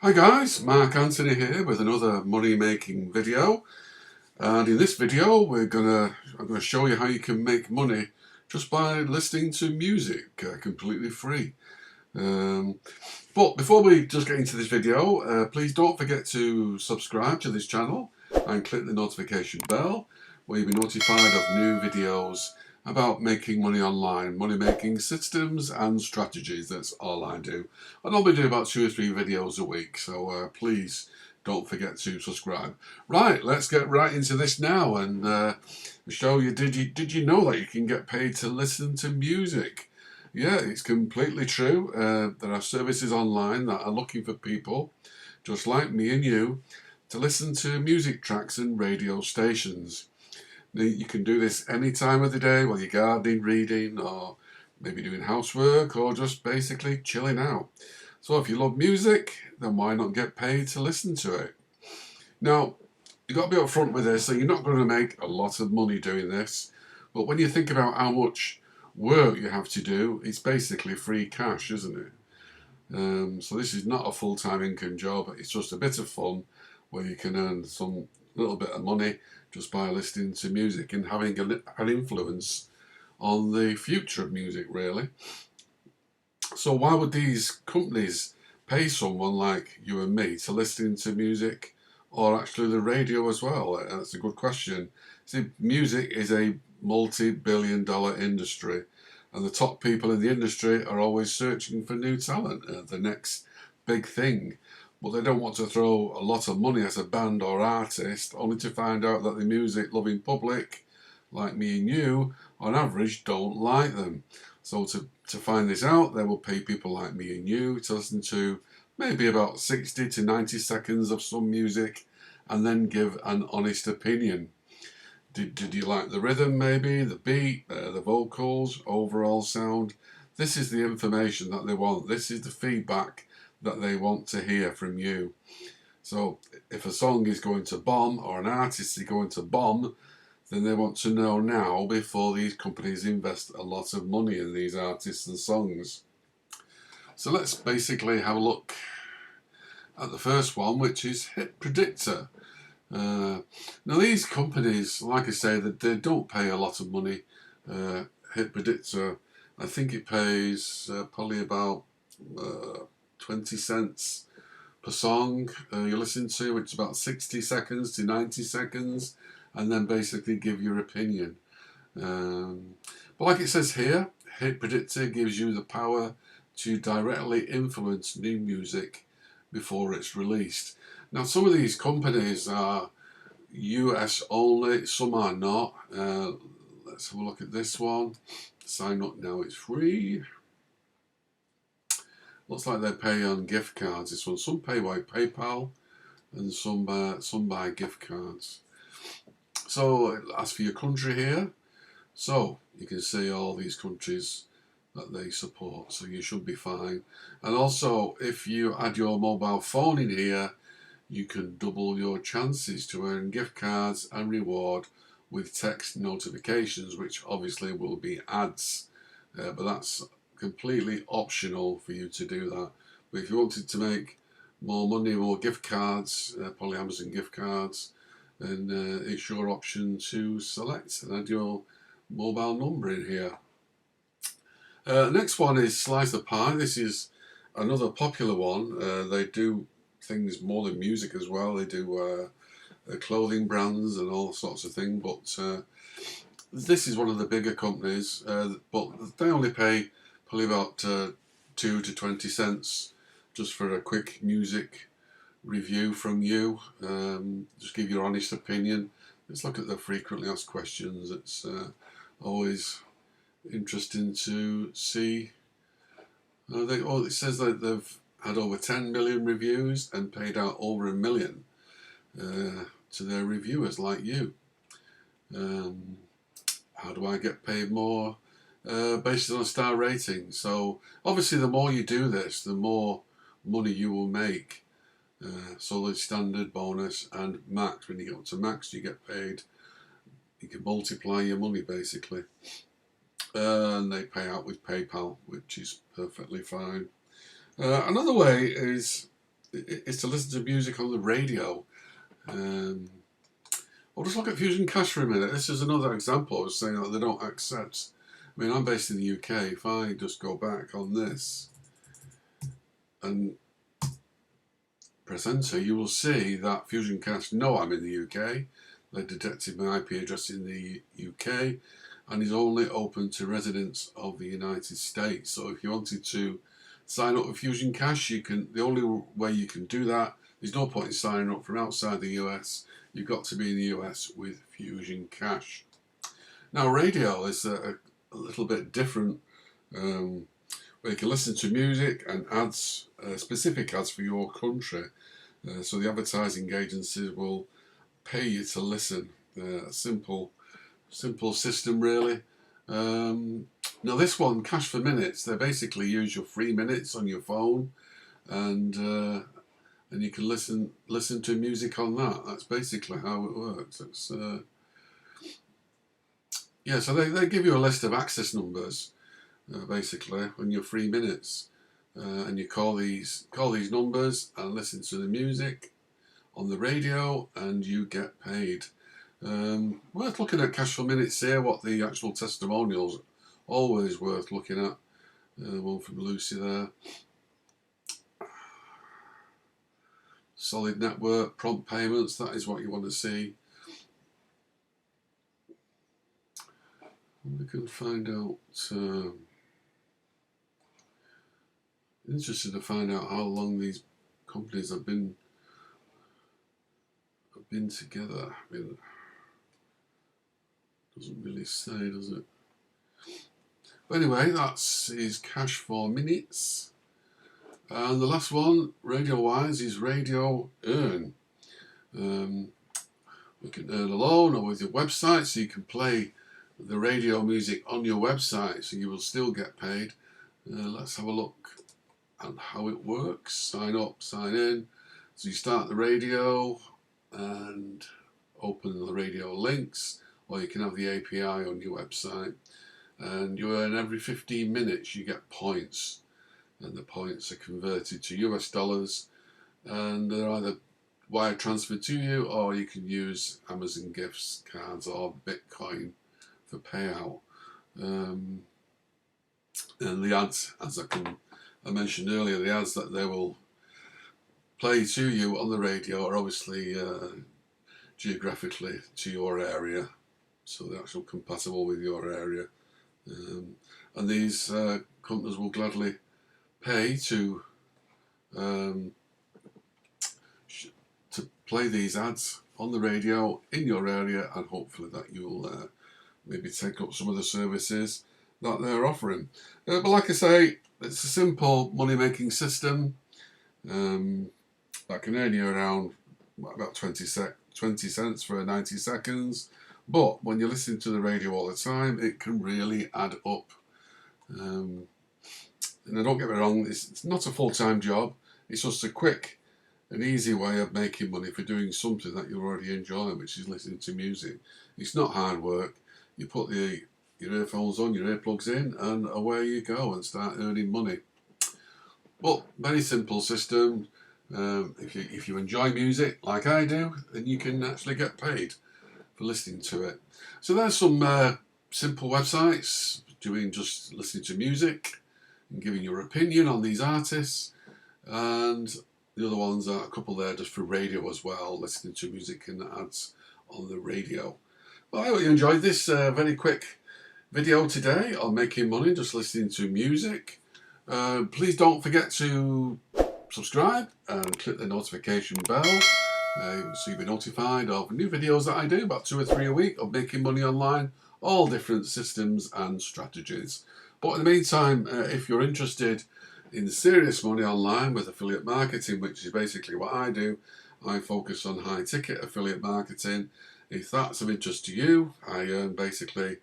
Hi guys, Mark Anthony here with another money making video, and in this video I'm gonna show you how you can make money just by listening to music completely free. Um, but before we just get into this video, please don't forget to subscribe to this channel and click the notification bell where you'll be notified of new videos about making money online, money making systems and strategies. That's all I do. I normally do about 2 or 3 videos a week, so please don't forget to subscribe. Right, let's get right into this now and show you. Did you know that you can get paid to listen to music? Yeah, it's completely true. There are services online that are looking for people just like me and you to listen to music tracks and radio stations. You can do this any time of the day while you're gardening, reading, or maybe doing housework, or just basically chilling out. So if you love music, then why not get paid to listen to it? Now, you've got to be upfront with this, so you're not going to make a lot of money doing this. But when you think about how much work you have to do, it's basically free cash, isn't it? So this is not a full-time income job. It's just a bit of fun where you can earn some little bit of money just by listening to music and having an influence on the future of music, really. So why would these companies pay someone like you and me to listen to music, or actually the radio as well? That's a good question. See, music is a multi-billion-dollar industry, and the top people in the industry are always searching for new talent, the next big thing. But they don't want to throw a lot of money at a band or artist only to find out that the music loving public, like me and you, on average don't like them. So to find this out, they will pay people like me and you to listen to maybe about 60 to 90 seconds of some music and then give an honest opinion. Did you like the rhythm, maybe, the beat, the vocals, overall sound? This is the information that they want. This is the feedback that they want to hear from you. So if a song is going to bomb or an artist is going to bomb, then they want to know now before these companies invest a lot of money in these artists and songs. So let's basically have a look at the first one, which is Hit Predictor. Now these companies, like I say, they don't pay a lot of money. Hit Predictor, I think it pays probably about 20 cents per song you listen to. It's about 60 seconds to 90 seconds, and then basically give your opinion. But like it says here, Hit Predictor gives you the power to directly influence new music before it's released. Now, some of these companies are US only, some are not. Let's have a look at this one. Sign up now, it's free. Looks like they pay on gift cards. This one, some pay by PayPal, and some by gift cards. So it asks for your country here. So you can see all these countries that they support, so you should be fine. And also, if you add your mobile phone in here, you can double your chances to earn gift cards and reward with text notifications, which obviously will be ads, but that's completely optional for you to do that. But if you wanted to make more money, more gift cards, probably Amazon gift cards, then it's your option to select and add your mobile number in here. Next one is Slice the Pie. This is another popular one. They do things more than music as well. They do clothing brands and all sorts of things, but this is one of the bigger companies, but they only pay probably about 2 to 20 cents just for a quick music review from you. Just give your honest opinion. Let's look at the frequently asked questions. It's always interesting to see. It says that they've had over 10 million reviews and paid out over $1 million to their reviewers like you. How do I get paid more? Based on a star rating. So obviously the more you do this, the more money you will make. Solid, standard, bonus and max. When you get up to max, you get paid. You can multiply your money basically. And they pay out with PayPal, which is perfectly fine. Another way is is to listen to music on the radio. Well, just look at Fusion Cash for a minute. This is another example of saying that they don't accept. I mean, I'm based in the UK. If I just go back on this and press enter, you will see that Fusion Cash know I'm in the UK. They detected my IP address in the UK and is only open to residents of the United States. So if you wanted to sign up with Fusion Cash, you can. The only way you can do that, there's no point in signing up from outside the US. You've got to be in the US with Fusion Cash. Now, radio is a little bit different, where you can listen to music and ads, specific ads for your country. So the advertising agencies will pay you to listen. A simple system, really. Now this one, Cash for Minutes, they basically use your free minutes on your phone, and you can listen to music on that. That's basically how it works. It's yeah, so they give you a list of access numbers, basically, on your free minutes, and you call these numbers and listen to the music on the radio, and you get paid. Worth looking at Cash for Minutes here. What the actual testimonials, always worth looking at. One from Lucy there. Solid network, prompt payments, that is what you want to see. We can find out, interested to find out how long these companies have been together. I mean, doesn't really say, does it? But anyway, that's is Cash for Minutes. And the last one, radio-wise, is Radio Earn. You can earn alone or with your website, so you can play the radio music on your website, so you will still get paid. Let's have a look at how it works. Sign up, sign in. So you start the radio and open the radio links, or you can have the API on your website, and you earn every 15 minutes you get points, and the points are converted to US dollars, and they're either wire transferred to you, or you can use Amazon gifts cards or Bitcoin for payout. And the ads, as I mentioned earlier, the ads that they will play to you on the radio are obviously geographically to your area, so they're actually compatible with your area. And these companies will gladly pay to play these ads on the radio in your area, and hopefully that you'll maybe take up some of the services that they're offering. But like I say, it's a simple money-making system that can earn you around about 20 cents for 90 seconds. But when you're listening to the radio all the time, it can really add up. And don't get me wrong, it's not a full-time job. It's just a quick and easy way of making money for doing something that you're already enjoying, which is listening to music. It's not hard work. You put your earphones on, your earplugs in, and away you go and start earning money. Well, very simple system. If you enjoy music like I do, then you can actually get paid for listening to it. So there's some simple websites doing just listening to music and giving your opinion on these artists, and the other ones are a couple there just for radio as well, listening to music and ads on the radio. Well, I hope you enjoyed this very quick video today on making money just listening to music. Please don't forget to subscribe and click the notification bell so you'll be notified of new videos that I do, about 2 or 3 a week, of making money online, all different systems and strategies. But in the meantime, if you're interested in serious money online with affiliate marketing, which is basically what I do, I focus on high ticket affiliate marketing. If that's of interest to you, I earn basically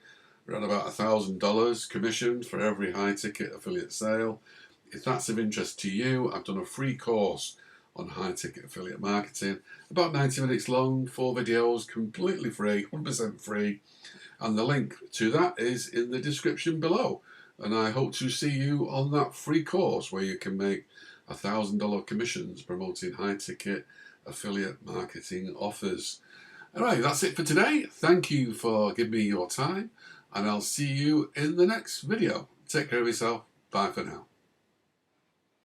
around about $1,000 commission for every high ticket affiliate sale. If that's of interest to you, I've done a free course on high ticket affiliate marketing, about 90 minutes long, 4 videos, completely free, 100% free, and the link to that is in the description below. And I hope to see you on that free course where you can make $1,000 commissions promoting high-ticket affiliate marketing offers. Alright, that's it for today. Thank you for giving me your time, and I'll see you in the next video. Take care of yourself. Bye for now.